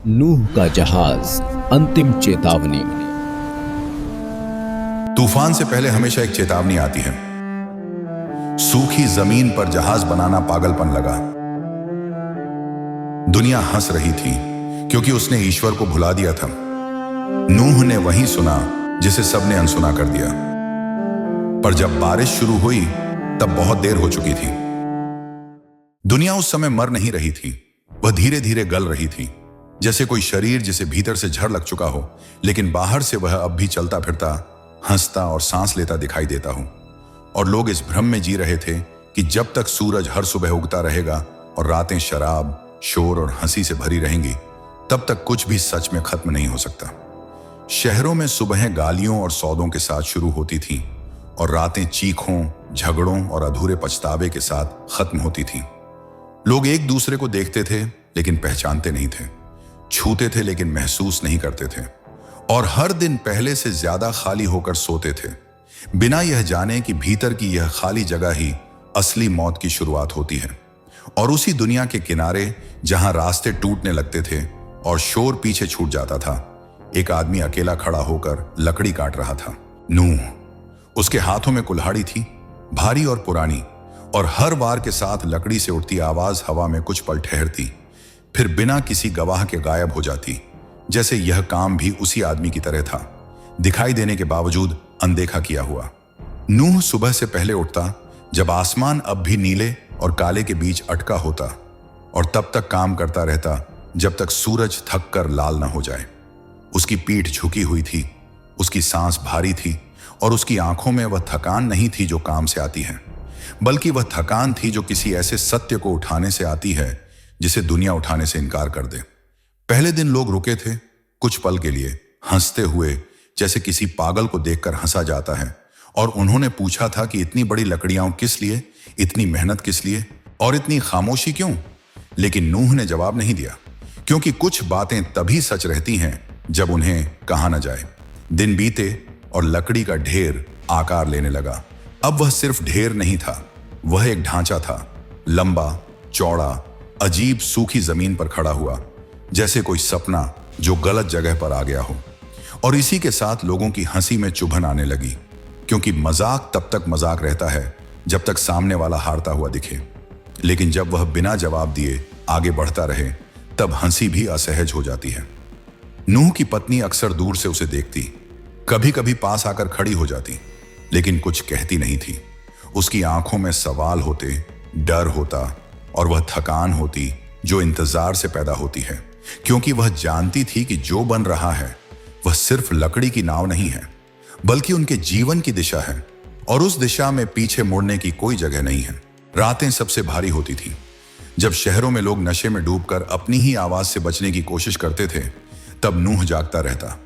नूह का जहाज, अंतिम चेतावनी। तूफान से पहले हमेशा एक चेतावनी आती है। सूखी जमीन पर जहाज बनाना पागलपन लगा। दुनिया हंस रही थी क्योंकि उसने ईश्वर को भुला दिया था। नूह ने वही सुना जिसे सबने अनसुना कर दिया। पर जब बारिश शुरू हुई तब बहुत देर हो चुकी थी। दुनिया उस समय मर नहीं रही थी, वह धीरे धीरे गल रही थी, जैसे कोई शरीर जिसे भीतर से झड़ लग चुका हो, लेकिन बाहर से वह अब भी चलता फिरता, हंसता और सांस लेता दिखाई देता हो। और लोग इस भ्रम में जी रहे थे कि जब तक सूरज हर सुबह उगता रहेगा और रातें शराब, शोर और हंसी से भरी रहेंगी, तब तक कुछ भी सच में खत्म नहीं हो सकता। शहरों में सुबहें गालियों और सौदों के साथ शुरू होती थीं और रातें चीखों, झगड़ों और अधूरे पछतावे के साथ खत्म होती थीं। लोग एक दूसरे को देखते थे लेकिन पहचानते नहीं थे, छूते थे लेकिन महसूस नहीं करते थे, और हर दिन पहले से ज्यादा खाली होकर सोते थे, बिना यह जाने कि भीतर की यह खाली जगह ही असली मौत की शुरुआत होती है। और उसी दुनिया के किनारे जहां रास्ते टूटने लगते थे और शोर पीछे छूट जाता था, एक आदमी अकेला खड़ा होकर लकड़ी काट रहा था। नूह। उसके हाथों में कुल्हाड़ी थी, भारी और पुरानी, और हर वार के साथ लकड़ी से उठती आवाज हवा में कुछ पल ठहरती, फिर बिना किसी गवाह के गायब हो जाती, जैसे यह काम भी उसी आदमी की तरह था, दिखाई देने के बावजूद अनदेखा किया हुआ। नूह सुबह से पहले उठता जब आसमान अब भी नीले और काले के बीच अटका होता, और तब तक काम करता रहता जब तक सूरज थक कर लाल न हो जाए। उसकी पीठ झुकी हुई थी, उसकी सांस भारी थी, और उसकी आंखों में वह थकान नहीं थी जो काम से आती है, बल्कि वह थकान थी जो किसी ऐसे सत्य को उठाने से आती है जिसे दुनिया उठाने से इनकार कर दे। पहले दिन लोग रुके थे, कुछ पल के लिए, हंसते हुए, जैसे किसी पागल को देखकर हंसा जाता है, और उन्होंने पूछा था कि इतनी बड़ी लकड़ियां किस लिए, इतनी मेहनत किस लिए, और इतनी खामोशी क्यों। लेकिन नूह ने जवाब नहीं दिया, क्योंकि कुछ बातें तभी सच रहती हैं जब उन्हें कहा न जाए। दिन बीते और लकड़ी का ढेर आकार लेने लगा। अब वह सिर्फ ढेर नहीं था, वह एक ढांचा था, लंबा, चौड़ा, अजीब, सूखी जमीन पर खड़ा हुआ, जैसे कोई सपना जो गलत जगह पर आ गया हो। और इसी के साथ लोगों की हंसी में चुभन आने लगी, क्योंकि मजाक तब तक मजाक रहता है जब तक सामने वाला हारता हुआ दिखे, लेकिन जब वह बिना जवाब दिए आगे बढ़ता रहे, तब हंसी भी असहज हो जाती है। नूह की पत्नी अक्सर दूर से उसे देखती, कभी कभी पास आकर खड़ी हो जाती, लेकिन कुछ कहती नहीं थी। उसकी आंखों में सवाल होते, डर होता, और वह थकान होती जो इंतजार से पैदा होती है, क्योंकि वह जानती थी कि जो बन रहा है वह सिर्फ लकड़ी की नाव नहीं है, बल्कि उनके जीवन की दिशा है, और उस दिशा में पीछे मुड़ने की कोई जगह नहीं है। रातें सबसे भारी होती थी। जब शहरों में लोग नशे में डूबकर अपनी ही आवाज से बचने की कोशिश करते थे, तब नूह जागता रहता,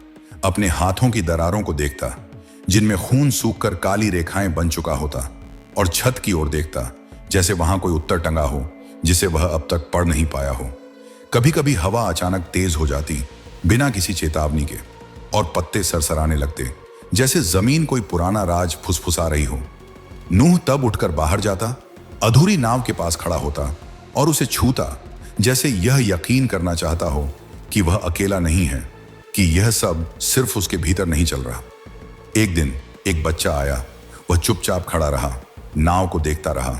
अपने हाथों की दरारों को देखता जिनमें खून सूखकर काली रेखाएं बन चुका होता, और छत की ओर देखता जैसे वहां कोई उत्तर टंगा हो जिसे वह अब तक पढ़ नहीं पाया हो। कभी कभी हवा अचानक तेज हो जाती बिना किसी चेतावनी के, और पत्ते सरसराने लगते जैसे जमीन कोई पुराना राज फुसफुसा रही हो। नूह तब उठकर बाहर जाता, अधूरी नाव के पास खड़ा होता और उसे छूता, जैसे यह यकीन करना चाहता हो कि वह अकेला नहीं है, कि यह सब सिर्फ उसके भीतर नहीं चल रहा। एक दिन एक बच्चा आया, वह चुपचाप खड़ा रहा, नाव को देखता रहा,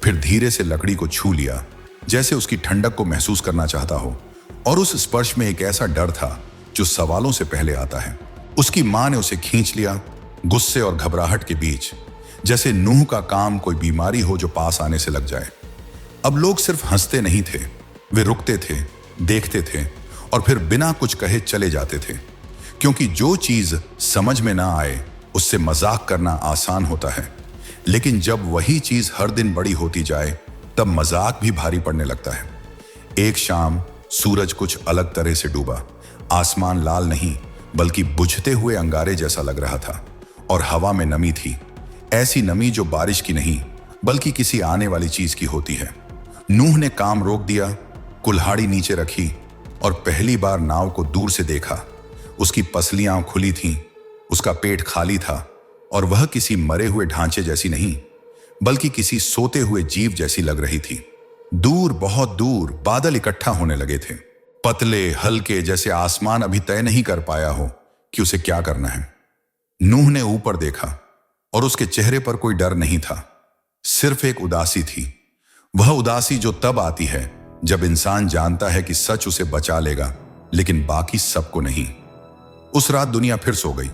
फिर धीरे से लकड़ी को छू लिया, जैसे उसकी ठंडक को महसूस करना चाहता हो, और उस स्पर्श में एक ऐसा डर था जो सवालों से पहले आता है। उसकी मां ने उसे खींच लिया, गुस्से और घबराहट के बीच, जैसे नूह का काम कोई बीमारी हो जो पास आने से लग जाए। अब लोग सिर्फ हंसते नहीं थे, वे रुकते थे, देखते थे, और फिर बिना कुछ कहे चले जाते थे, क्योंकि जो चीज समझ में ना आए उससे मजाक करना आसान होता है, लेकिन जब वही चीज हर दिन बड़ी होती जाए तब मजाक भी भारी पड़ने लगता है। एक शाम सूरज कुछ अलग तरह से डूबा। आसमान लाल नहीं बल्कि बुझते हुए अंगारे जैसा लग रहा था, और हवा में नमी थी, ऐसी नमी जो बारिश की नहीं बल्कि किसी आने वाली चीज की होती है। नूह ने काम रोक दिया, कुल्हाड़ी नीचे रखी, और पहली बार नाव को दूर से देखा। उसकी पसलियां खुली थीं, उसका पेट खाली था, और वह किसी मरे हुए ढांचे जैसी नहीं बल्कि किसी सोते हुए जीव जैसी लग रही थी। दूर, बहुत दूर बादल इकट्ठा होने लगे थे, पतले हल्के, जैसे आसमान अभी तय नहीं कर पाया हो कि उसे क्या करना है। नूह ने ऊपर देखा और उसके चेहरे पर कोई डर नहीं था, सिर्फ एक उदासी थी। वह उदासी जो तब आती है जब इंसान जानता है कि सच उसे बचा लेगा, लेकिन बाकी सबको नहीं। उस रात दुनिया फिर सो गई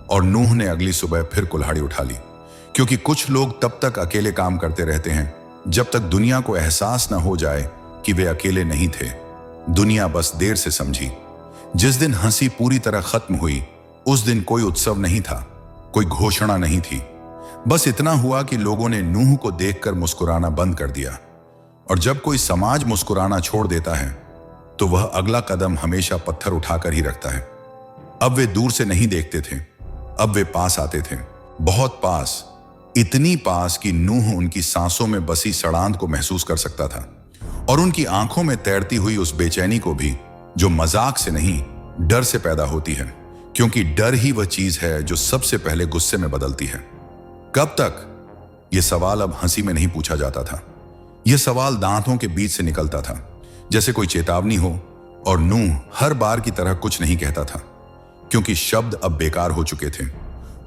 और नूह ने अगली सुबह फिर कुल्हाड़ी उठा ली, क्योंकि कुछ लोग तब तक अकेले काम करते रहते हैं जब तक दुनिया को एहसास न हो जाए कि वे अकेले नहीं थे। दुनिया बस देर से समझी। जिस दिन हंसी पूरी तरह खत्म हुई, उस दिन कोई उत्सव नहीं था, कोई घोषणा नहीं थी। बस इतना हुआ कि लोगों ने नूह को देखकर मुस्कुराना बंद कर दिया। और जब कोई समाज मुस्कुराना छोड़ देता है तो वह अगला कदम हमेशा पत्थर उठाकर ही रखता है। अब वे दूर से नहीं देखते थे, अब वे पास आते थे, बहुत पास, इतनी पास कि नूह उनकी सांसों में बसी सड़ांध को महसूस कर सकता था और उनकी आंखों में तैरती हुई उस बेचैनी को भी, जो मजाक से नहीं डर से पैदा होती है, क्योंकि डर ही वह चीज है जो सबसे पहले गुस्से में बदलती है। कब तक? यह सवाल अब हंसी में नहीं पूछा जाता था, यह सवाल दांतों के बीच से निकलता था, जैसे कोई चेतावनी हो। और नूह हर बार की तरह कुछ नहीं कहता था, क्योंकि शब्द अब बेकार हो चुके थे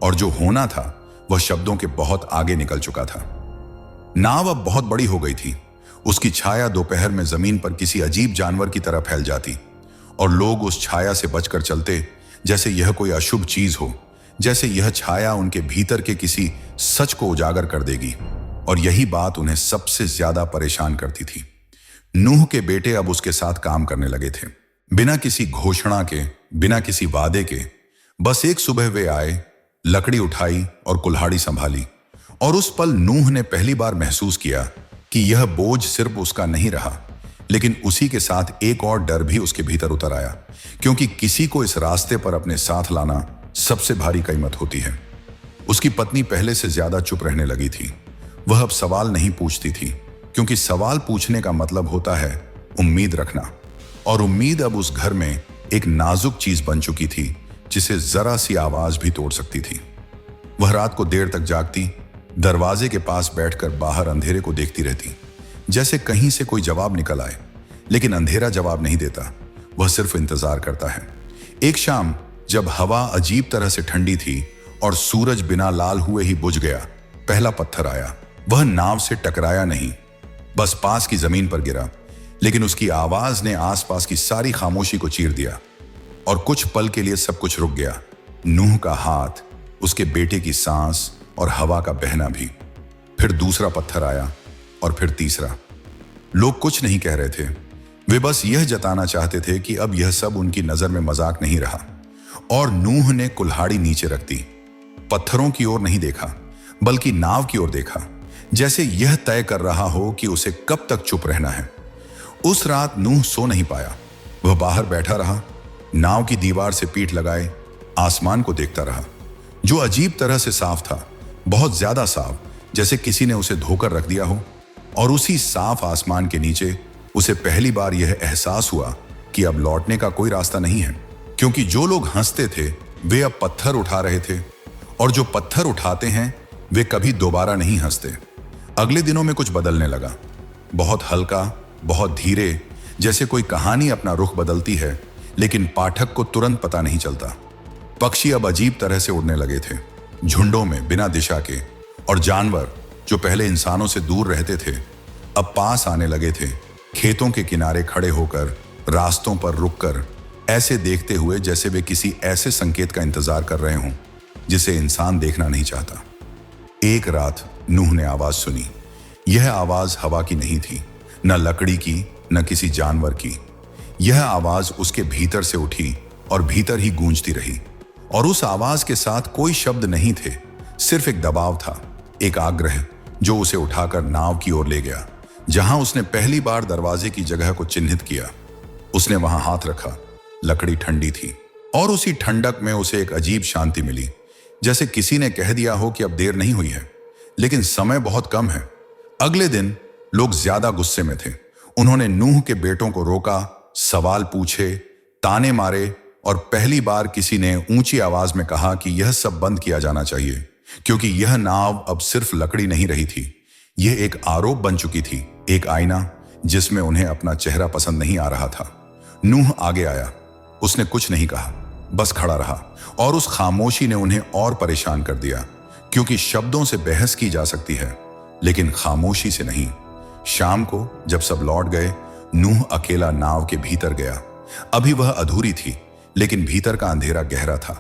और जो होना था वह शब्दों के बहुत आगे निकल चुका था। नाव अब बहुत बड़ी हो गई थी, उसकी छाया दोपहर में जमीन पर किसी अजीब जानवर की तरह फैल जाती और लोग उस छाया से बचकर चलते, जैसे यह कोई अशुभ चीज हो, जैसे यह छाया उनके भीतर के किसी सच को उजागर कर देगी। और यही बात उन्हें सबसे ज्यादा परेशान करती थी। नूह के बेटे अब उसके साथ काम करने लगे थे, बिना किसी घोषणा के, बिना किसी वादे के। बस एक सुबह वे आए, लकड़ी उठाई और कुल्हाड़ी संभाली। और उस पल नूह ने पहली बार महसूस किया कि यह बोझ सिर्फ उसका नहीं रहा, लेकिन उसी के साथ एक और डर भी उसके भीतर उतर आया, क्योंकि किसी को इस रास्ते पर अपने साथ लाना सबसे भारी कीमत होती है। उसकी पत्नी पहले से ज्यादा चुप रहने लगी थी। वह अब सवाल नहीं पूछती थी, क्योंकि सवाल पूछने का मतलब होता है उम्मीद रखना। और उम्मीद अब उस घर में एक नाजुक चीज बन चुकी थी, जिसे जरा सी आवाज भी तोड़ सकती थी। वह रात को देर तक जागती, दरवाजे के पास बैठकर बाहर अंधेरे को देखती रहती, जैसे कहीं से कोई जवाब निकल आए। लेकिन अंधेरा जवाब नहीं देता, वह सिर्फ इंतजार करता है। एक शाम जब हवा अजीब तरह से ठंडी थी और सूरज बिना लाल हुए ही बुझ गया, पहला पत्थर आया। वह नाव से टकराया नहीं, बस पास की जमीन पर गिरा, लेकिन उसकी आवाज ने आसपास की सारी खामोशी को चीर दिया और कुछ पल के लिए सब कुछ रुक गया। नूह का हाथ, उसके बेटे की सांस और हवा का बहना भी। फिर दूसरा पत्थर आया और फिर तीसरा। लोग कुछ नहीं कह रहे थे, वे बस यह जताना चाहते थे कि अब यह सब उनकी नजर में मजाक नहीं रहा। और नूह ने कुल्हाड़ी नीचे रख दी, पत्थरों की ओर नहीं देखा, बल्कि नाव की ओर देखा, जैसे यह तय कर रहा हो कि उसे कब तक चुप रहना है। उस रात नूह सो नहीं पाया। वह बाहर बैठा रहा, नाव की दीवार से पीठ लगाए आसमान को देखता रहा, जो अजीब तरह से साफ था, बहुत ज्यादा साफ, जैसे किसी ने उसे धोकर रख दिया हो। और उसी साफ आसमान के नीचे उसे पहली बार यह एहसास हुआ कि अब लौटने का कोई रास्ता नहीं है, क्योंकि जो लोग हंसते थे वे अब पत्थर उठा रहे थे, और जो पत्थर उठाते हैं वे कभी दोबारा नहीं हंसते। अगले दिनों में कुछ बदलने लगा, बहुत हल्का, बहुत धीरे, जैसे कोई कहानी अपना रुख बदलती है, लेकिन पाठक को तुरंत पता नहीं चलता। पक्षी अब अजीब तरह से उड़ने लगे थे, झुंडों में, बिना दिशा के। और जानवर जो पहले इंसानों से दूर रहते थे, अब पास आने लगे थे, खेतों के किनारे खड़े होकर, रास्तों पर रुककर, ऐसे देखते हुए जैसे वे किसी ऐसे संकेत का इंतजार कर रहे हों जिसे इंसान देखना नहीं चाहता। एक रात नूह ने आवाज सुनी। यह आवाज हवा की नहीं थी, न लकड़ी की, न किसी जानवर की। यह आवाज उसके भीतर से उठी और भीतर ही गूंजती रही। और उस आवाज के साथ कोई शब्द नहीं थे, सिर्फ एक दबाव था, एक आग्रह, जो उसे उठाकर नाव की ओर ले गया, जहां उसने पहली बार दरवाजे की जगह को चिन्हित किया। उसने वहां हाथ रखा, लकड़ी ठंडी थी, और उसी ठंडक में उसे एक अजीब शांति मिली, जैसे किसी ने कह दिया हो कि अब देर नहीं हुई है, लेकिन समय बहुत कम है। अगले दिन लोग ज्यादा गुस्से में थे। उन्होंने नूह के बेटों को रोका, सवाल पूछे, ताने मारे, और पहली बार किसी ने ऊंची आवाज में कहा कि यह सब बंद किया जाना चाहिए, क्योंकि यह नाव अब सिर्फ लकड़ी नहीं रही थी, यह एक आरोप बन चुकी थी, एक आईना जिसमें उन्हें अपना चेहरा पसंद नहीं आ रहा था। नूह आगे आया। उसने कुछ नहीं कहा, बस खड़ा रहा, और उस खामोशी ने उन्हें और परेशान कर दिया, क्योंकि शब्दों से बहस की जा सकती है लेकिन खामोशी से नहीं। शाम को जब सब लौट गए, नूह अकेला नाव के भीतर गया। अभी वह अधूरी थी, लेकिन भीतर का अंधेरा गहरा था,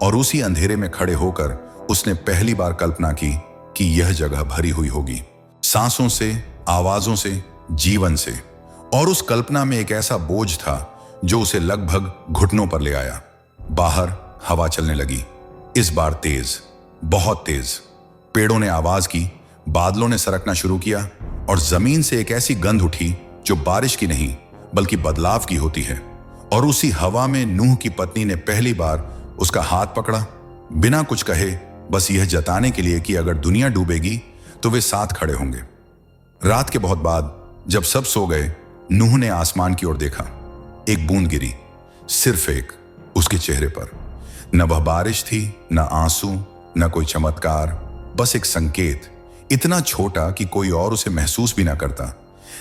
और उसी अंधेरे में खड़े होकर उसने पहली बार कल्पना की कि यह जगह भरी हुई होगी सांसों से, आवाजों से, जीवन से। और उस कल्पना में एक ऐसा बोझ था जो उसे लगभग घुटनों पर ले आया। बाहर हवा चलने लगी, इस बार तेज, बहुत तेज। पेड़ों ने आवाज की, बादलों ने सरकना शुरू किया, और जमीन से एक ऐसी गंध उठी जो बारिश की नहीं बल्कि बदलाव की होती है। और उसी हवा में नूह की पत्नी ने पहली बार उसका हाथ पकड़ा, बिना कुछ कहे, बस यह जताने के लिए कि अगर दुनिया डूबेगी तो वे साथ खड़े होंगे। रात के बहुत बाद जब सब सो गए, नूह ने आसमान की ओर देखा। एक बूंद गिरी, सिर्फ एक, उसके चेहरे पर। न वह बारिश थी, न आंसू, न कोई चमत्कार, बस एक संकेत, इतना छोटा कि कोई और उसे महसूस भी ना करता।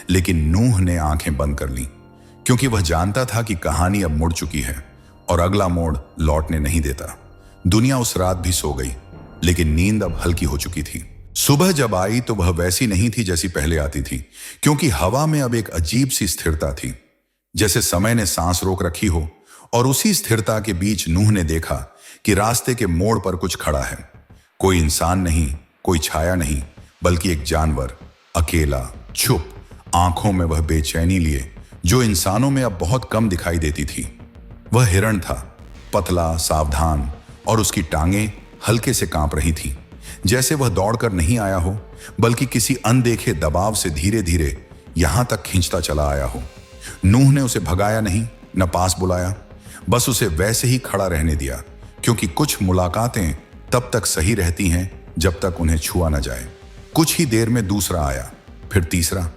लेकिन नूह ने आंखें बंद कर लीं, क्योंकि वह जानता था कि कहानी अब मुड़ चुकी है और अगला मोड़ लौटने नहीं देता। दुनिया उस रात भी सो गई, लेकिन नींद अब हल्की हो चुकी थी। सुबह जब आई तो वह वैसी नहीं थी जैसी पहले आती थी, क्योंकि हवा में अब एक अजीब सी स्थिरता थी, जैसे समय ने सांस रोक रखी हो। और उसी स्थिरता के बीच नूह ने देखा कि रास्ते के मोड़ पर कुछ खड़ा है। कोई इंसान नहीं, कोई छाया नहीं, बल्कि एक जानवर, अकेला, चुप, आंखों में वह बेचैनी लिए जो इंसानों में अब बहुत कम दिखाई देती थी। वह हिरण था, पतला, सावधान, और उसकी टांगें हल्के से कांप रही थीं, जैसे वह दौड़कर नहीं आया हो बल्कि किसी अनदेखे दबाव से धीरे धीरे यहां तक खींचता चला आया हो। नूह ने उसे भगाया नहीं, न पास बुलाया, बस उसे वैसे ही खड़ा रहने दिया, क्योंकि कुछ मुलाकातें तब तक सही रहती हैं जब तक उन्हें छुआ न जाए। कुछ ही देर में दूसरा आया, फिर तीसरा,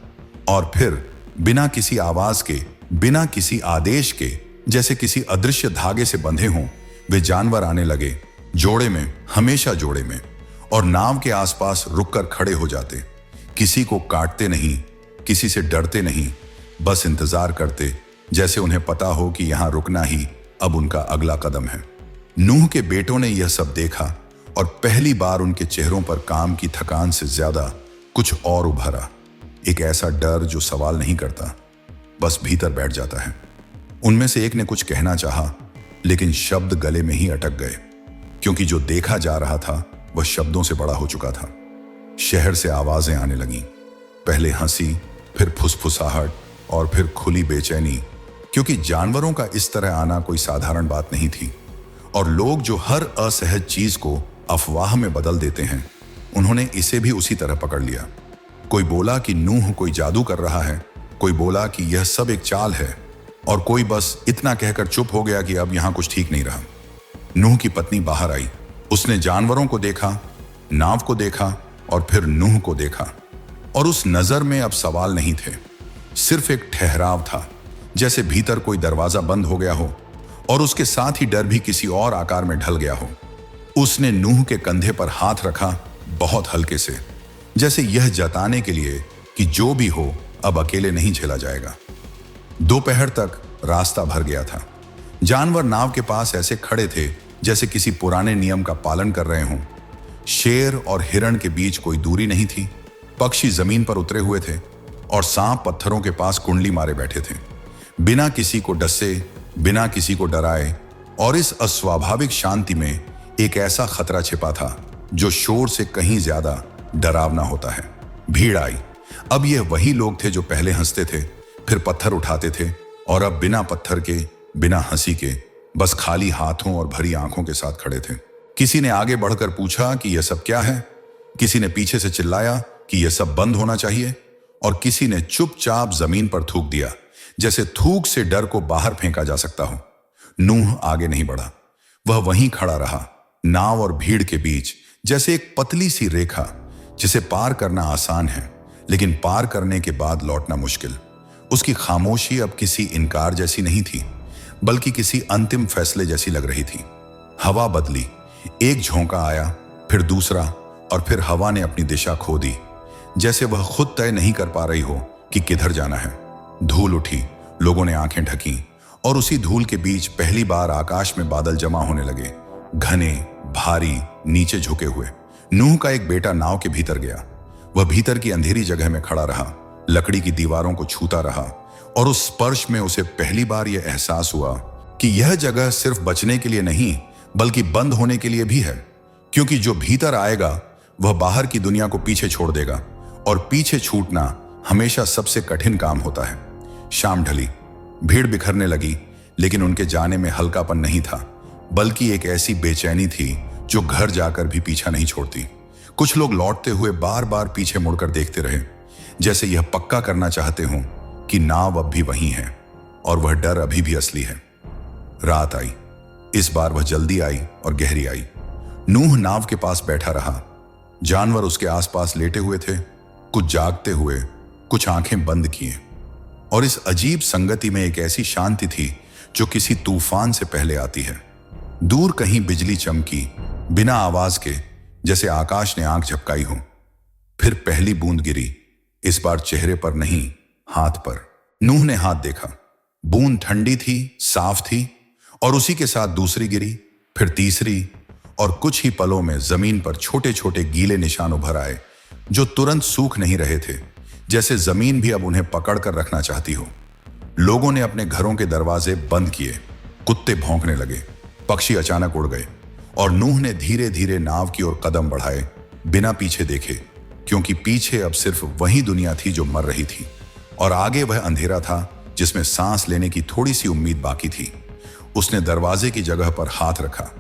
और फिर बिना किसी आवाज के, बिना किसी आदेश के, जैसे किसी अदृश्य धागे से बंधे हों, वे जानवर आने लगे, जोड़े में, हमेशा जोड़े में, और नाव के आसपास रुककर खड़े हो जाते। किसी को काटते नहीं, किसी से डरते नहीं, बस इंतजार करते, जैसे उन्हें पता हो कि यहां रुकना ही अब उनका अगला कदम है। नूह के बेटों ने यह सब देखा, और पहली बार उनके चेहरों पर काम की थकान से ज्यादा कुछ और उभरा, एक ऐसा डर जो सवाल नहीं करता, बस भीतर बैठ जाता है। उनमें से एक ने कुछ कहना चाहा, लेकिन शब्द गले में ही अटक गए, क्योंकि जो देखा जा रहा था वह शब्दों से बड़ा हो चुका था। शहर से आवाजें आने लगीं, पहले हंसी, फिर फुसफुसाहट, और फिर खुली बेचैनी, क्योंकि जानवरों का इस तरह आना कोई साधारण बात नहीं थी। और लोग जो हर असहज चीज को अफवाह में बदल देते हैं, उन्होंने इसे भी उसी तरह पकड़ लिया। कोई बोला कि नूह कोई जादू कर रहा है, कोई बोला कि यह सब एक चाल है, और कोई बस इतना कहकर चुप हो गया कि अब यहां कुछ ठीक नहीं रहा। नूह की पत्नी बाहर आई, उसने जानवरों को देखा, नाव को देखा, और फिर नूह को देखा, और उस नजर में अब सवाल नहीं थे, सिर्फ एक ठहराव था, जैसे भीतर कोई दरवाजा बंद हो गया हो, और उसके साथ ही डर भी किसी और आकार में ढल गया हो। उसने नूह के कंधे पर हाथ रखा, बहुत हल्के से, जैसे यह जताने के लिए कि जो भी हो अब अकेले नहीं झेला जाएगा। दोपहर तक रास्ता भर गया था। जानवर नाव के पास ऐसे खड़े थे जैसे किसी पुराने नियम का पालन कर रहे हों। शेर और हिरण के बीच कोई दूरी नहीं थी, पक्षी जमीन पर उतरे हुए थे, और सांप पत्थरों के पास कुंडली मारे बैठे थे, बिना किसी को डसे, बिना किसी को डराए। और इस अस्वाभाविक शांति में एक ऐसा खतरा छिपा था जो शोर से कहीं ज्यादा डरावना होता है। भीड़ आई। अब यह वही लोग थे जो पहले हंसते थे, फिर पत्थर उठाते थे, और अब बिना पत्थर के, बिना हंसी के, बस खाली हाथों और भरी आंखों के साथ खड़े थे। किसी ने आगे बढ़कर पूछा कि यह सब क्या है, किसी ने पीछे से चिल्लाया कि यह सब बंद होना चाहिए, और किसी ने चुपचाप जमीन पर थूक दिया, जैसे थूक से डर को बाहर फेंका जा सकता हो। नूह आगे नहीं बढ़ा, वह वहीं खड़ा रहा, नाव और भीड़ के बीच, जैसे एक पतली सी रेखा जिसे पार करना आसान है, लेकिन पार करने के बाद लौटना मुश्किल। उसकी खामोशी अब किसी इनकार जैसी नहीं थी, बल्कि किसी अंतिम फैसले जैसी लग रही थी। हवा बदली, एक झोंका आया, फिर दूसरा, और फिर हवा ने अपनी दिशा खो दी, जैसे वह खुद तय नहीं कर पा रही हो कि किधर जाना है। धूल उठी, लोगों ने आंखें ढकीं, और उसी धूल के बीच पहली बार आकाश में बादल जमा होने लगे, घने, भारी, नीचे झुके हुए। नूह का एक बेटा नाव के भीतर गया। वह भीतर की अंधेरी जगह में खड़ा रहा, लकड़ी की दीवारों को छूता रहा, और उस स्पर्श में उसे पहली बार यह एहसास हुआ कि यह जगह सिर्फ बचने के लिए नहीं बल्कि बंद होने के लिए भी है, क्योंकि जो भीतर आएगा वह बाहर की दुनिया को पीछे छोड़ देगा, और पीछे छूटना हमेशा सबसे कठिन काम होता है। शाम ढली, भीड़ बिखरने लगी, लेकिन उनके जाने में हल्कापन नहीं था, बल्कि एक ऐसी बेचैनी थी जो घर जाकर भी पीछा नहीं छोड़ती। कुछ लोग लौटते हुए बार बार पीछे मुड़कर देखते रहे, जैसे यह पक्का करना चाहते हों कि नाव अब भी वहीं है और वह डर अभी भी असली है। रात आई। इस बार वह जल्दी आई और गहरी आई। नूह नाव के पास बैठा रहा। जानवर उसके आसपास लेटे हुए थे, कुछ जागते हुए, कुछ आंखें बंद किए, और इस अजीब संगति में एक ऐसी शांति थी जो किसी तूफान से पहले आती है। दूर कहीं बिजली चमकी, बिना आवाज के, जैसे आकाश ने आंख झपकाई हो। फिर पहली बूंद गिरी, इस बार चेहरे पर नहीं, हाथ पर। नूह ने हाथ देखा। बूंद ठंडी थी, साफ थी, और उसी के साथ दूसरी गिरी, फिर तीसरी, और कुछ ही पलों में जमीन पर छोटे छोटे गीले निशान उभर आए, जो तुरंत सूख नहीं रहे थे, जैसे जमीन भी अब उन्हें पकड़ कर रखना चाहती हो। लोगों ने अपने घरों के दरवाजे बंद किए, कुत्ते भौंकने लगे, पक्षी अचानक उड़ गए, और नूह ने धीरे धीरे नाव की ओर कदम बढ़ाए, बिना पीछे देखे, क्योंकि पीछे अब सिर्फ वही दुनिया थी जो मर रही थी, और आगे वह अंधेरा था जिसमें सांस लेने की थोड़ी सी उम्मीद बाकी थी। उसने दरवाजे की जगह पर हाथ रखा।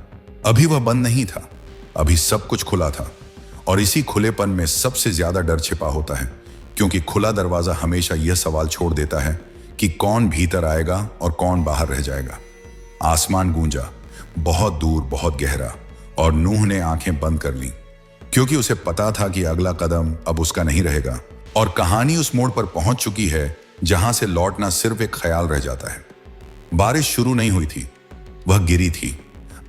अभी वह बंद नहीं था, अभी सब कुछ खुला था, और इसी खुलेपन में सबसे ज्यादा डर छिपा होता है, क्योंकि खुला दरवाजा हमेशा यह सवाल छोड़ देता है कि कौन भीतर आएगा और कौन बाहर रह जाएगा। आसमान गूंजा, बहुत दूर, बहुत गहरा, और नूह ने आंखें बंद कर ली, क्योंकि उसे पता था कि अगला कदम अब उसका नहीं रहेगा, और कहानी उस मोड़ पर पहुंच चुकी है जहां से लौटना सिर्फ एक ख्याल रह जाता है। बारिश शुरू नहीं हुई थी, वह गिरी थी,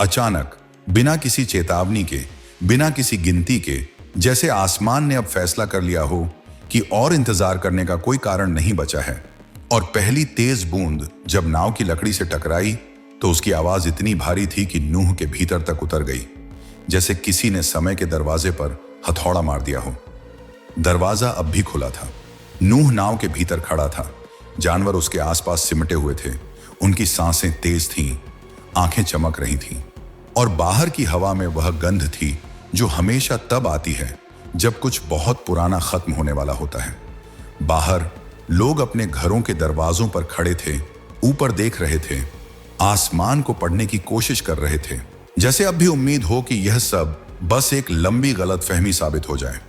अचानक, बिना किसी चेतावनी के, बिना किसी गिनती के, जैसे आसमान ने अब फैसला कर लिया हो कि और इंतजार करने का कोई कारण नहीं बचा है। और पहली तेज बूंद जब नाव की लकड़ी से टकराई तो उसकी आवाज इतनी भारी थी कि नूह के भीतर तक उतर गई, जैसे किसी ने समय के दरवाजे पर हथौड़ा मार दिया हो। दरवाजा अब भी खुला था। नूह नाव के भीतर खड़ा था। जानवर उसके आसपास सिमटे हुए थे, उनकी सांसें तेज थीं, आंखें चमक रही थीं, और बाहर की हवा में वह गंध थी जो हमेशा तब आती है जब कुछ बहुत पुराना खत्म होने वाला होता है। बाहर लोग अपने घरों के दरवाजों पर खड़े थे, ऊपर देख रहे थे, आसमान को पढ़ने की कोशिश कर रहे थे, जैसे अब भी उम्मीद हो कि यह सब बस एक लंबी गलतफहमी साबित हो जाए।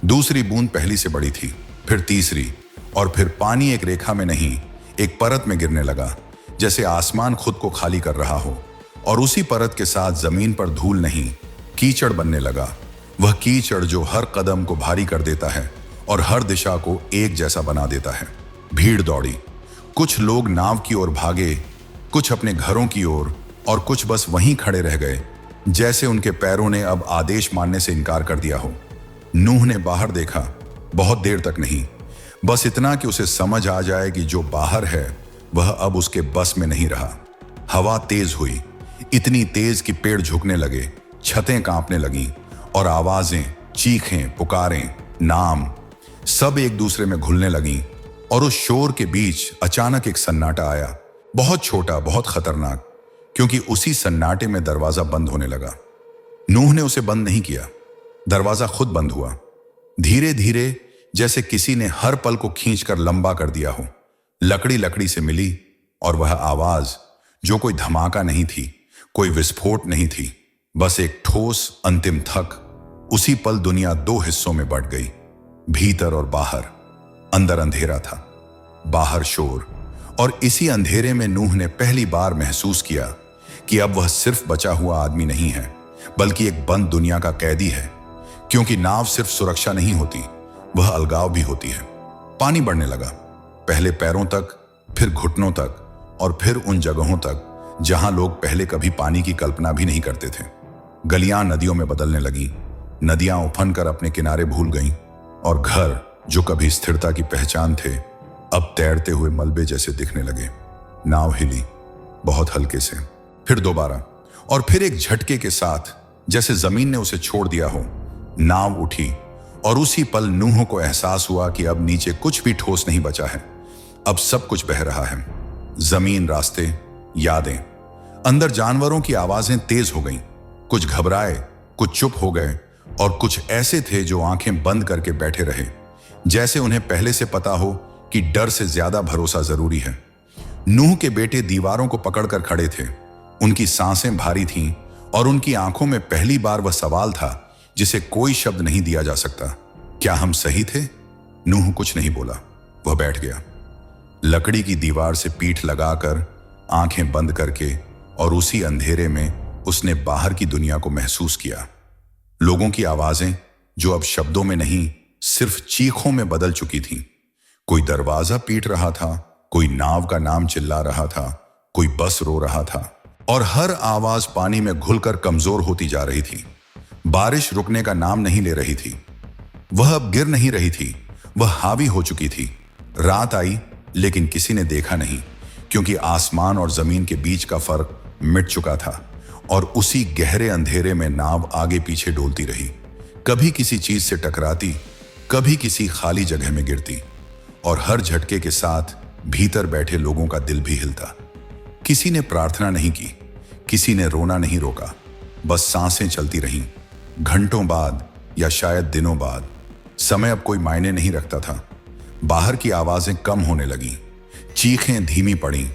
दूसरी बूंद पहली से बड़ी थी, फिर तीसरी, और फिर पानी एक रेखा में नहीं, एक परत में गिरने लगा, जैसे आसमान खुद को खाली कर रहा हो, और उसी परत के साथ जमीन पर धूल नहीं, कीचड़ बनने लगा। वह कीचड़ जो हर कदम को भारी कर देता है और हर दिशा को एक जैसा बना देता है। भीड़ दौड़ी, कुछ लोग नाव की ओर भागे, कुछ अपने घरों की ओर, और कुछ बस वहीं खड़े रह गए, जैसे उनके पैरों ने अब आदेश मानने से इनकार कर दिया हो। नूह ने बाहर देखा, बहुत देर तक नहीं, बस इतना कि उसे समझ आ जाए कि जो बाहर है वह अब उसके बस में नहीं रहा। हवा तेज हुई, इतनी तेज कि पेड़ झुकने लगे, छतें कांपने लगीं, और आवाजें, चीखें, पुकारें, नाम, सब एक दूसरे में घुलने लगीं। और उस शोर के बीच अचानक एक सन्नाटा आया, बहुत छोटा, बहुत खतरनाक, क्योंकि उसी सन्नाटे में दरवाजा बंद होने लगा। नूह ने उसे बंद नहीं किया, दरवाजा खुद बंद हुआ, धीरे धीरे, जैसे किसी ने हर पल को खींचकर लंबा कर दिया हो। लकड़ी लकड़ी से मिली, और वह आवाज जो कोई धमाका नहीं थी, कोई विस्फोट नहीं थी, बस एक ठोस अंतिम थक। उसी पल दुनिया दो हिस्सों में बंट गई, भीतर और बाहर। अंदर अंधेरा था, बाहर शोर, और इसी अंधेरे में नूह ने पहली बार महसूस किया कि अब वह सिर्फ बचा हुआ आदमी नहीं है, बल्कि एक बंद दुनिया का कैदी है। क्योंकि नाव सिर्फ सुरक्षा नहीं होती, वह अलगाव भी होती है। पानी बढ़ने लगा, पहले पैरों तक, फिर घुटनों तक, और फिर उन जगहों तक जहां लोग पहले कभी पानी की कल्पना भी नहीं करते थे। गलियां नदियों में बदलने लगीं, नदियां उफन कर अपने किनारे भूल गईं, और घर जो कभी स्थिरता की पहचान थे अब तैरते हुए मलबे जैसे दिखने लगे। नाव हिली, बहुत हल्के से, फिर दोबारा, और फिर एक झटके के साथ, जैसे जमीन ने उसे छोड़ दिया हो। नाव उठी और उसी पल नूह को एहसास हुआ कि अब नीचे कुछ भी ठोस नहीं बचा है। अब सब कुछ बह रहा है, जमीन, रास्ते, यादें। अंदर जानवरों की आवाजें तेज हो गईं। कुछ घबराए, कुछ चुप हो गए, और कुछ ऐसे थे जो आंखें बंद करके बैठे रहे, जैसे उन्हें पहले से पता हो कि डर से ज्यादा भरोसा जरूरी है। नूह के बेटे दीवारों को पकड़कर खड़े थे। उनकी सांसें भारी थीं और उनकी आंखों में पहली बार वह सवाल था जिसे कोई शब्द नहीं दिया जा सकता। क्या हम सही थे? नूह कुछ नहीं बोला, वह बैठ गया, लकड़ी की दीवार से पीठ लगाकर, आंखें बंद करके, और उसी अंधेरे में उसने बाहर की दुनिया को महसूस किया। लोगों की आवाजें जो अब शब्दों में नहीं, सिर्फ चीखों में बदल चुकी थीं। कोई दरवाजा पीट रहा था, कोई नाव का नाम चिल्ला रहा था, कोई बस रो रहा था, और हर आवाज पानी में घुलकर कमजोर होती जा रही थी। बारिश रुकने का नाम नहीं ले रही थी। वह अब गिर नहीं रही थी, वह हावी हो चुकी थी। रात आई, लेकिन किसी ने देखा नहीं, क्योंकि आसमान और जमीन के बीच का फर्क मिट चुका था, और उसी गहरे अंधेरे में नाव आगे पीछे डोलती रही, कभी किसी चीज से टकराती, कभी किसी खाली जगह में गिरती, और हर झटके के साथ भीतर बैठे लोगों का दिल भी हिलता। किसी ने प्रार्थना नहीं की, किसी ने रोना नहीं रोका, बस सांसें चलती रहीं। घंटों बाद या शायद दिनों बाद, समय अब कोई मायने नहीं रखता था। बाहर की आवाजें कम होने लगीं, चीखें धीमी पड़ीं,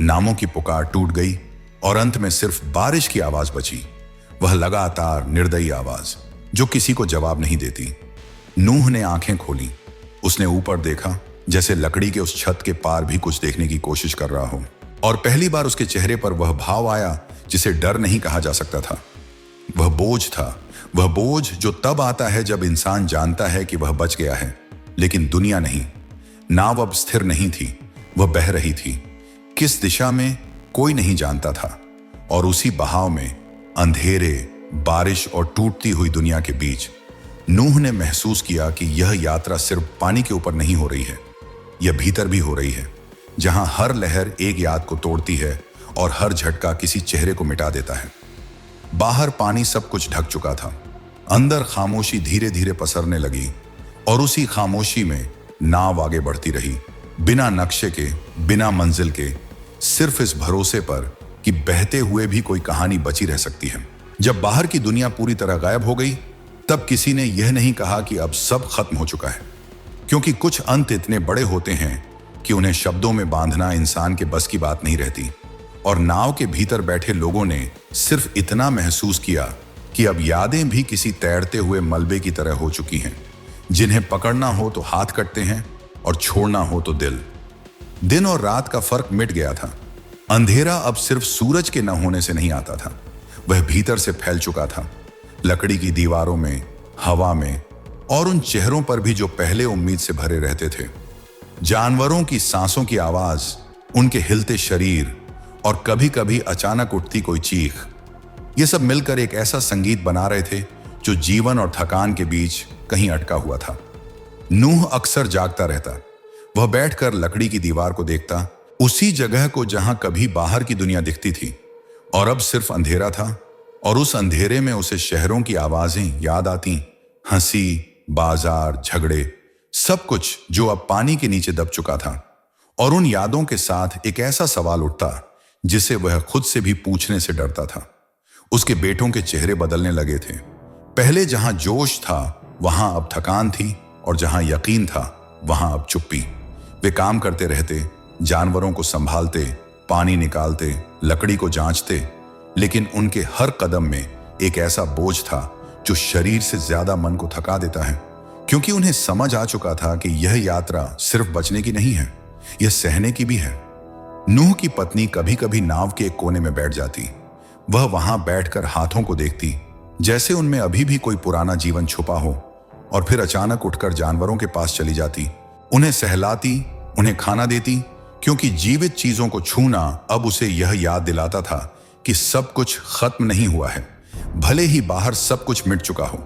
नामों की पुकार टूट गई, और अंत में सिर्फ बारिश की आवाज बची, वह लगातार निर्दयी आवाज जो किसी को जवाब नहीं देती। नूह ने आंखें खोली, उसने ऊपर देखा, जैसे लकड़ी के उस छत के पार भी कुछ देखने की कोशिश कर रहा हो, और पहली बार उसके चेहरे पर वह भाव आया जिसे डर नहीं कहा जा सकता था। वह बोझ था, वह बोझ जो तब आता है जब इंसान जानता है कि वह बच गया है, लेकिन दुनिया नहीं। नाव अब स्थिर नहीं थी, वह बह रही थी, किस दिशा में कोई नहीं जानता था, और उसी बहाव में, अंधेरे, बारिश और टूटती हुई दुनिया के बीच, नूह ने महसूस किया कि यह यात्रा सिर्फ पानी के ऊपर नहीं हो रही है, यह भीतर भी हो रही है, जहां हर लहर एक याद को तोड़ती है और हर झटका किसी चेहरे को मिटा देता है। बाहर पानी सब कुछ ढक चुका था, अंदर खामोशी धीरे धीरे पसरने लगी, और उसी खामोशी में नाव आगे बढ़ती रही, बिना नक्शे के, बिना मंजिल के, सिर्फ इस भरोसे पर कि बहते हुए भी कोई कहानी बची रह सकती है। जब बाहर की दुनिया पूरी तरह गायब हो गई, तब किसी ने यह नहीं कहा कि अब सब खत्म हो चुका है, क्योंकि कुछ अंत इतने बड़े होते हैं कि उन्हें शब्दों में बांधना इंसान के बस की बात नहीं रहती। और नाव के भीतर बैठे लोगों ने सिर्फ इतना महसूस किया कि अब यादें भी किसी तैरते हुए मलबे की तरह हो चुकी हैं, जिन्हें पकड़ना हो तो हाथ कटते हैं और छोड़ना हो तो दिल। दिन और रात का फर्क मिट गया था। अंधेरा अब सिर्फ सूरज के न होने से नहीं आता था, वह भीतर से फैल चुका था, लकड़ी की दीवारों में, हवा में, और उन चेहरों पर भी जो पहले उम्मीद से भरे रहते थे। जानवरों की सांसों की आवाज, उनके हिलते शरीर, और कभी कभी अचानक उठती कोई चीख, ये सब मिलकर एक ऐसा संगीत बना रहे थे जो जीवन और थकान के बीच कहीं अटका हुआ था। नूह अक्सर जागता रहता, वह बैठकर लकड़ी की दीवार को देखता, उसी जगह को जहां कभी बाहर की दुनिया दिखती थी, और अब सिर्फ अंधेरा था, और उस अंधेरे में उसे शहरों की आवाजें याद आती, हंसी, बाजार, झगड़े, सब कुछ जो अब पानी के नीचे दब चुका था। और उन यादों के साथ एक ऐसा सवाल उठता जिसे वह खुद से भी पूछने से डरता था। उसके बेटों के चेहरे बदलने लगे थे। पहले जहां जोश था वहां अब थकान थी, और जहां यकीन था वहां अब चुप्पी। वे काम करते रहते, जानवरों को संभालते, पानी निकालते, लकड़ी को जांचते, लेकिन उनके हर कदम में एक ऐसा बोझ था जो शरीर से ज्यादा मन को थका देता है, क्योंकि उन्हें समझ आ चुका था कि यह यात्रा सिर्फ बचने की नहीं है, यह सहने की भी है। नूह की पत्नी कभी कभी नाव के एक कोने में बैठ जाती। वह वहां बैठकर हाथों को देखती, जैसे उनमें अभी भी कोई पुराना जीवन छुपा हो, और फिर अचानक उठकर जानवरों के पास चली जाती, उन्हें सहलाती, उन्हें खाना देती, क्योंकि जीवित चीजों को छूना अब उसे यह याद दिलाता था कि सब कुछ खत्म नहीं हुआ है, भले ही बाहर सब कुछ मिट चुका हो।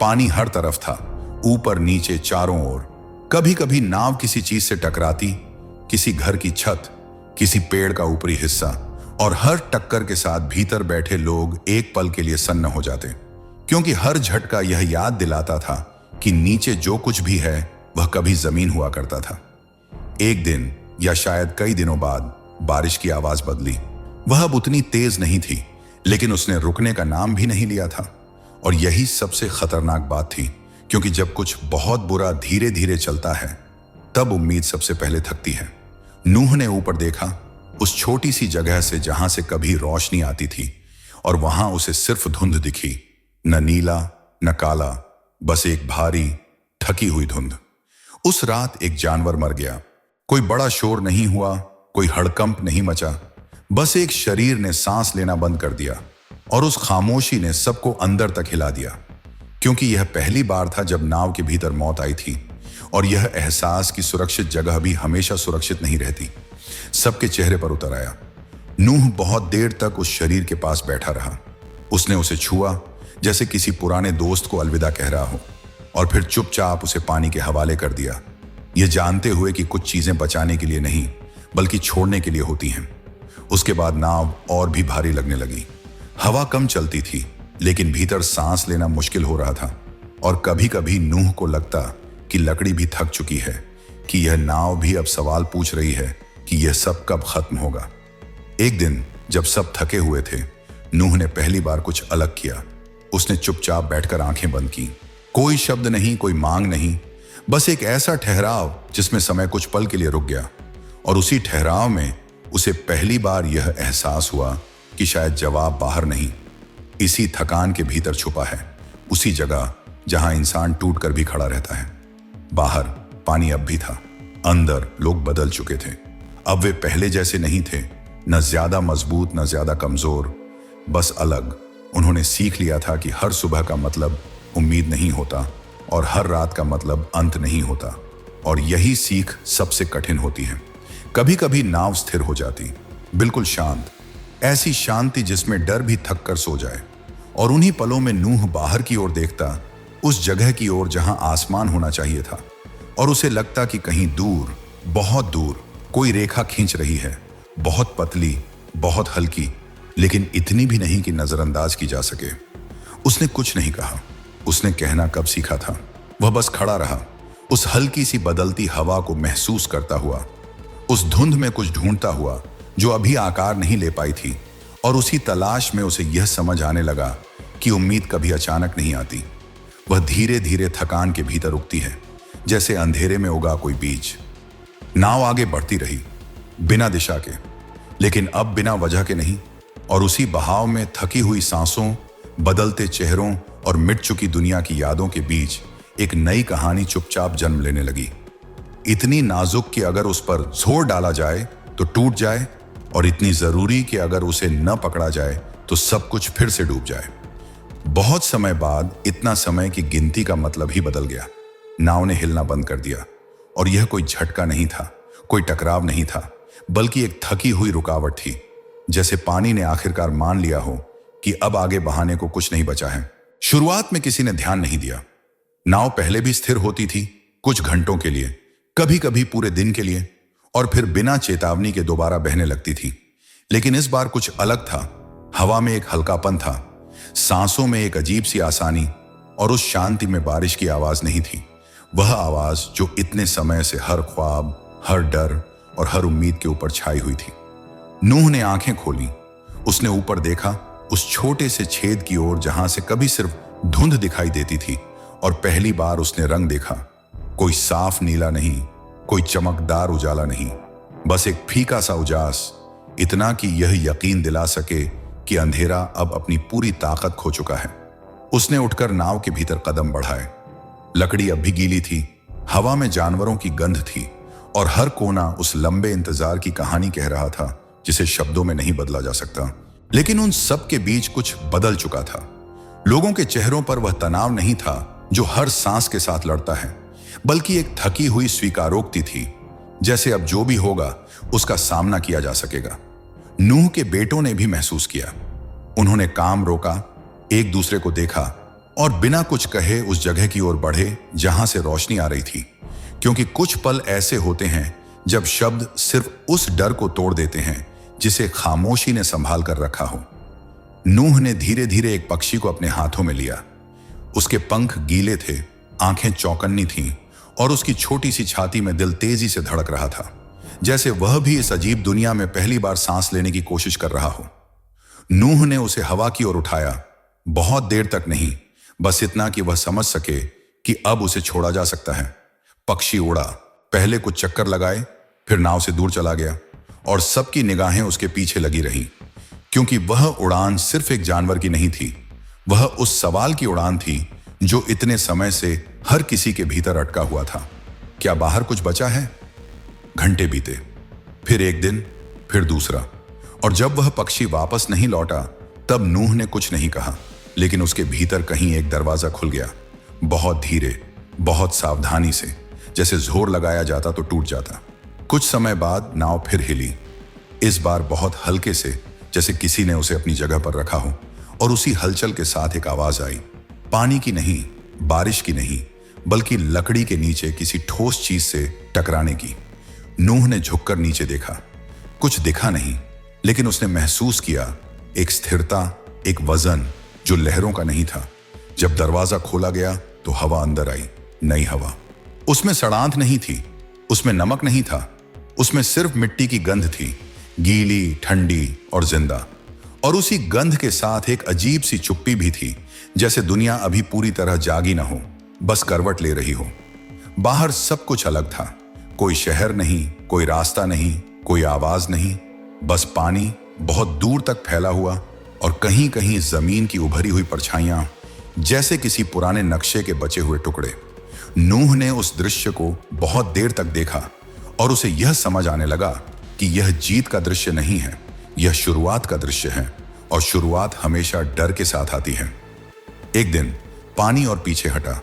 पानी हर तरफ था, ऊपर नीचे चारों ओर। कभी कभी नाव किसी चीज से टकराती, किसी घर की छत, किसी पेड़ का ऊपरी हिस्सा, और हर टक्कर के साथ भीतर बैठे लोग एक पल के लिए सन्न हो जाते, क्योंकि हर झटका यह याद दिलाता था कि नीचे जो कुछ भी है वह कभी जमीन हुआ करता था। एक दिन या शायद कई दिनों बाद बारिश की आवाज बदली। वह अब उतनी तेज नहीं थी, लेकिन उसने रुकने का नाम भी नहीं लिया था। और यही सबसे खतरनाक बात थी, क्योंकि जब कुछ बहुत बुरा धीरे धीरे चलता है तब उम्मीद सबसे पहले थकती है। नूह ने ऊपर देखा, उस छोटी सी जगह से जहां से कभी रोशनी आती थी, और वहां उसे सिर्फ धुंध दिखी, न नीला न काला, बस एक भारी थकी हुई धुंध। उस रात एक जानवर मर गया। कोई बड़ा शोर नहीं हुआ, कोई हड़कंप नहीं मचा, बस एक शरीर ने सांस लेना बंद कर दिया, और उस खामोशी ने सबको अंदर तक हिला दिया, क्योंकि यह पहली बार था जब नाव के भीतर मौत आई थी, और यह एहसास कि सुरक्षित जगह भी हमेशा सुरक्षित नहीं रहती सबके चेहरे पर उतर आया। नूह बहुत देर तक उस शरीर के पास बैठा रहा। उसने उसे छुआ जैसे किसी पुराने दोस्त को अलविदा कह रहा हो, और फिर चुपचाप उसे पानी के हवाले कर दिया, यह जानते हुए कि कुछ चीजें बचाने के लिए नहीं बल्कि छोड़ने के लिए होती हैं। उसके बाद नाव और भी भारी लगने लगी। हवा कम चलती थी, लेकिन भीतर सांस लेना मुश्किल हो रहा था, और कभी कभी नूह को लगता कि लकड़ी भी थक चुकी है, कि यह नाव भी अब सवाल पूछ रही है कि यह सब कब खत्म होगा। एक दिन जब सब थके हुए थे, नूह ने पहली बार कुछ अलग किया। उसने चुपचाप बैठकर आंखें बंद की। कोई शब्द नहीं, कोई मांग नहीं, बस एक ऐसा ठहराव जिसमें समय कुछ पल के लिए रुक गया। और उसी ठहराव में उसे पहली बार यह एहसास हुआ कि शायद जवाब बाहर नहीं, इसी थकान के भीतर छुपा है, उसी जगह जहां इंसान टूट कर भी खड़ा रहता है। बाहर पानी अब भी था, अंदर लोग बदल चुके थे। अब वे पहले जैसे नहीं थे, न ज्यादा मजबूत न ज्यादा कमजोर, बस अलग। उन्होंने सीख लिया था कि हर सुबह का मतलब उम्मीद नहीं होता, और हर रात का मतलब अंत नहीं होता। और यही सीख सबसे कठिन होती है। कभी कभी नाव स्थिर हो जाती, बिल्कुल शांत, ऐसी शांति जिसमें डर भी थक कर सो जाए। और उन्हीं पलों में नूह बाहर की ओर देखता, उस जगह की ओर जहां आसमान होना चाहिए था, और उसे लगता कि कहीं दूर, बहुत दूर कोई रेखा खींच रही है, बहुत पतली, बहुत हल्की, लेकिन इतनी भी नहीं कि नजरअंदाज की जा सके। उसने कुछ नहीं कहा। उसने कहना कब सीखा था? वह बस खड़ा रहा, उस हल्की सी बदलती हवा को महसूस करता हुआ, उस धुंध में कुछ ढूंढता हुआ जो अभी आकार नहीं ले पाई थी। और उसी तलाश में उसे यह समझ आने लगा कि उम्मीद कभी अचानक नहीं आती, वह धीरे धीरे थकान के भीतर उगती है, जैसे अंधेरे में उगा कोई बीज। नाव आगे बढ़ती रही, बिना दिशा के, लेकिन अब बिना वजह के नहीं। और उसी बहाव में थकी हुई सांसों, बदलते चेहरों और मिट चुकी दुनिया की यादों के बीच एक नई कहानी चुपचाप जन्म लेने लगी। इतनी नाजुक कि अगर उस पर जोर डाला जाए तो टूट जाए, और इतनी जरूरी कि अगर उसे न पकड़ा जाए तो सब कुछ फिर से डूब जाए। बहुत समय बाद इतना समय की गिनती का मतलब ही बदल गया। नाव ने हिलना बंद कर दिया, और यह कोई झटका नहीं था, कोई टकराव नहीं था, बल्कि एक थकी हुई रुकावट थी, जैसे पानी ने आखिरकार मान लिया हो कि अब आगे बहाने को कुछ नहीं बचा है। शुरुआत में किसी ने ध्यान नहीं दिया। नाव पहले भी स्थिर होती थी, कुछ घंटों के लिए, कभी कभी पूरे दिन के लिए, और फिर बिना चेतावनी के दोबारा बहने लगती थी। लेकिन इस बार कुछ अलग था। हवा में एक हल्कापन था, सांसों में एक अजीब सी आसानी, और उस शांति में बारिश की आवाज नहीं थी, वह आवाज जो इतने समय से हर ख्वाब, हर डर और हर उम्मीद के ऊपर छाई हुई थी। नूह ने आंखें खोली। उसने ऊपर देखा, उस छोटे से छेद की ओर जहां से कभी सिर्फ धुंध दिखाई देती थी, और पहली बार उसने रंग देखा। कोई साफ नीला नहीं, कोई चमकदार उजाला नहीं, बस एक फीका सा उजास, इतना कि यह यकीन दिला सके कि अंधेरा अब अपनी पूरी ताकत खो चुका है। उसने उठकर नाव के भीतर कदम बढ़ाए। लकड़ी अब भी गीली थी, हवा में जानवरों की गंध थी, और हर कोना उस लंबे इंतजार की कहानी कह रहा था जिसे शब्दों में नहीं बदला जा सकता। लेकिन उन सब के बीच कुछ बदल चुका था। लोगों के चेहरों पर वह तनाव नहीं था जो हर सांस के साथ लड़ता है, बल्कि एक थकी हुई स्वीकारोक्ति थी, जैसे अब जो भी होगा उसका सामना किया जा सकेगा। नूह के बेटों ने भी महसूस किया। उन्होंने काम रोका, एक दूसरे को देखा, और बिना कुछ कहे उस जगह की ओर बढ़े जहां से रोशनी आ रही थी। क्योंकि कुछ पल ऐसे होते हैं जब शब्द सिर्फ उस डर को तोड़ देते हैं जिसे खामोशी ने संभाल कर रखा हो। नूह ने धीरे धीरे एक पक्षी को अपने हाथों में लिया। उसके पंख गीले थे, आंखें चौकन्नी थीं और उसकी छोटी सी छाती में दिल तेजी से धड़क रहा था, जैसे वह भी इस अजीब दुनिया में पहली बार सांस लेने की कोशिश कर रहा हो। नूह ने उसे हवा की ओर उठाया, बहुत देर तक नहीं, बस इतना कि वह समझ सके कि अब उसे छोड़ा जा सकता है। पक्षी उड़ा, पहले कुछ चक्कर लगाए, फिर नाव से दूर चला गया और सबकी निगाहें उसके पीछे लगी रहीं, क्योंकि वह उड़ान सिर्फ एक जानवर की नहीं थी, वह उस सवाल की उड़ान थी जो इतने समय से हर किसी के भीतर अटका हुआ था। क्या बाहर कुछ बचा है? घंटे बीते, फिर एक दिन, फिर दूसरा, और जब वह पक्षी वापस नहीं लौटा तब नूह ने कुछ नहीं कहा, लेकिन उसके भीतर कहीं एक दरवाजा खुल गया, बहुत धीरे, बहुत सावधानी से, जैसे जोर लगाया जाता तो टूट जाता। कुछ समय बाद नाव फिर हिली, इस बार बहुत हल्के से, जैसे किसी ने उसे अपनी जगह पर रखा हो, और उसी हलचल के साथ एक आवाज आई, पानी की नहीं, बारिश की नहीं, बल्कि लकड़ी के नीचे किसी ठोस चीज से टकराने की। नूह ने झुककर नीचे देखा, कुछ दिखा नहीं, लेकिन उसने महसूस किया एक स्थिरता, एक वजन जो लहरों का नहीं था। जब दरवाजा खोला गया तो हवा अंदर आई, नई हवा। उसमें सड़ांध नहीं थी, उसमें नमक नहीं था, उसमें सिर्फ मिट्टी की गंध थी, गीली, ठंडी और जिंदा। और उसी गंध के साथ एक अजीब सी चुप्पी भी थी, जैसे दुनिया अभी पूरी तरह जागी ना हो, बस करवट ले रही हो। बाहर सब कुछ अलग था, कोई शहर नहीं, कोई रास्ता नहीं, कोई आवाज नहीं, बस पानी बहुत दूर तक फैला हुआ, और कहीं कहीं जमीन की उभरी हुई परछाइयां, जैसे किसी पुराने नक्शे के बचे हुए टुकड़े। नूह ने उस दृश्य को बहुत देर तक देखा और उसे यह समझ आने लगा कि यह जीत का दृश्य नहीं है, यह शुरुआत का दृश्य है, और शुरुआत हमेशा डर के साथ आती है। एक दिन पानी और पीछे हटा,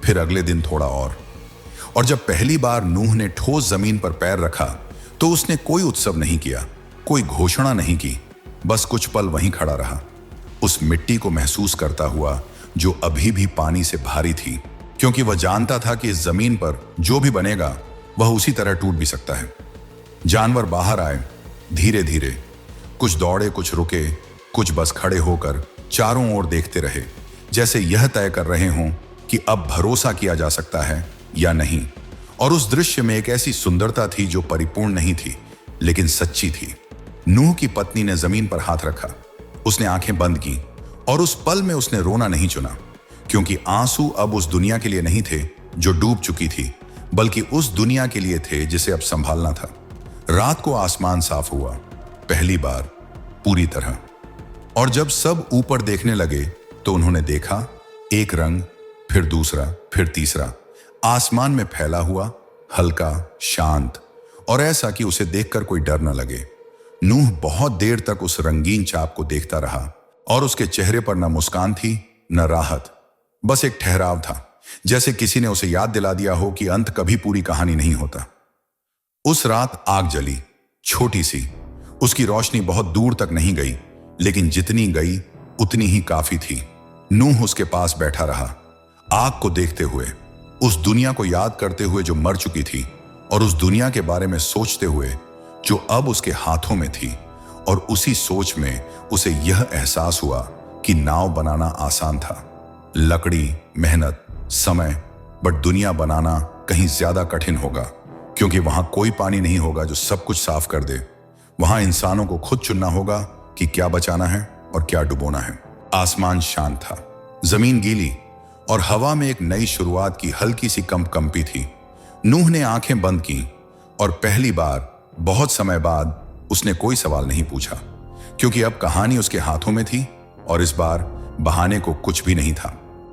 फिर अगले दिन थोड़ा और जब पहली बार नूह ने ठोस जमीन पर पैर रखा तो उसने कोई उत्सव नहीं किया, कोई घोषणा नहीं की, बस कुछ पल वहीं खड़ा रहा, उस मिट्टी को महसूस करता हुआ जो अभी भी पानी से भारी थी, क्योंकि वह जानता था कि इस जमीन पर जो भी बनेगा वह उसी तरह टूट भी सकता है। जानवर बाहर आए, धीरे धीरे, कुछ दौड़े, कुछ रुके, कुछ बस खड़े होकर चारों ओर देखते रहे, जैसे यह तय कर रहे हों कि अब भरोसा किया जा सकता है या नहीं। और उस दृश्य में एक ऐसी सुंदरता थी जो परिपूर्ण नहीं थी, लेकिन सच्ची थी। नूह की पत्नी ने जमीन पर हाथ रखा, उसने आंखें बंद की, और उस पल में उसने रोना नहीं चुना, क्योंकि आंसू अब उस दुनिया के लिए नहीं थे जो डूब चुकी थी, बल्कि उस दुनिया के लिए थे जिसे अब संभालना था। रात को आसमान साफ हुआ, पहली बार पूरी तरह, और जब सब ऊपर देखने लगे तो उन्होंने देखा एक रंग, फिर दूसरा, फिर तीसरा, आसमान में फैला हुआ, हल्का, शांत, और ऐसा कि उसे देखकर कोई डर न लगे। नूह बहुत देर तक उस रंगीन चाप को देखता रहा, और उसके चेहरे पर न मुस्कान थी, न राहत, बस एक ठहराव था, जैसे किसी ने उसे याद दिला दिया हो कि अंत कभी पूरी कहानी नहीं होता। उस रात आग जली, छोटी सी, उसकी रोशनी बहुत दूर तक नहीं गई, लेकिन जितनी गई उतनी ही काफी थी। नूह उसके पास बैठा रहा, आग को देखते हुए, उस दुनिया को याद करते हुए जो मर चुकी थी, और उस दुनिया के बारे में सोचते हुए जो अब उसके हाथों में थी। और उसी सोच में उसे यह एहसास हुआ कि नाव बनाना आसान था, लकड़ी, मेहनत, समय, बट दुनिया बनाना कहीं ज्यादा कठिन होगा, क्योंकि वहां कोई पानी नहीं होगा जो सब कुछ साफ कर दे। वहां इंसानों को खुद चुनना होगा कि क्या बचाना है और क्या डुबोना है। आसमान शांत था, जमीन गीली, और हवा में एक नई शुरुआत की हल्की सी कंपी थी। नूह ने आंखें बंद की, और पहली बार बहुत समय बाद उसने कोई सवाल नहीं पूछा, क्योंकि अब कहानी उसके हाथों में थी, और इस बार बहाने को कुछ भी नहीं था।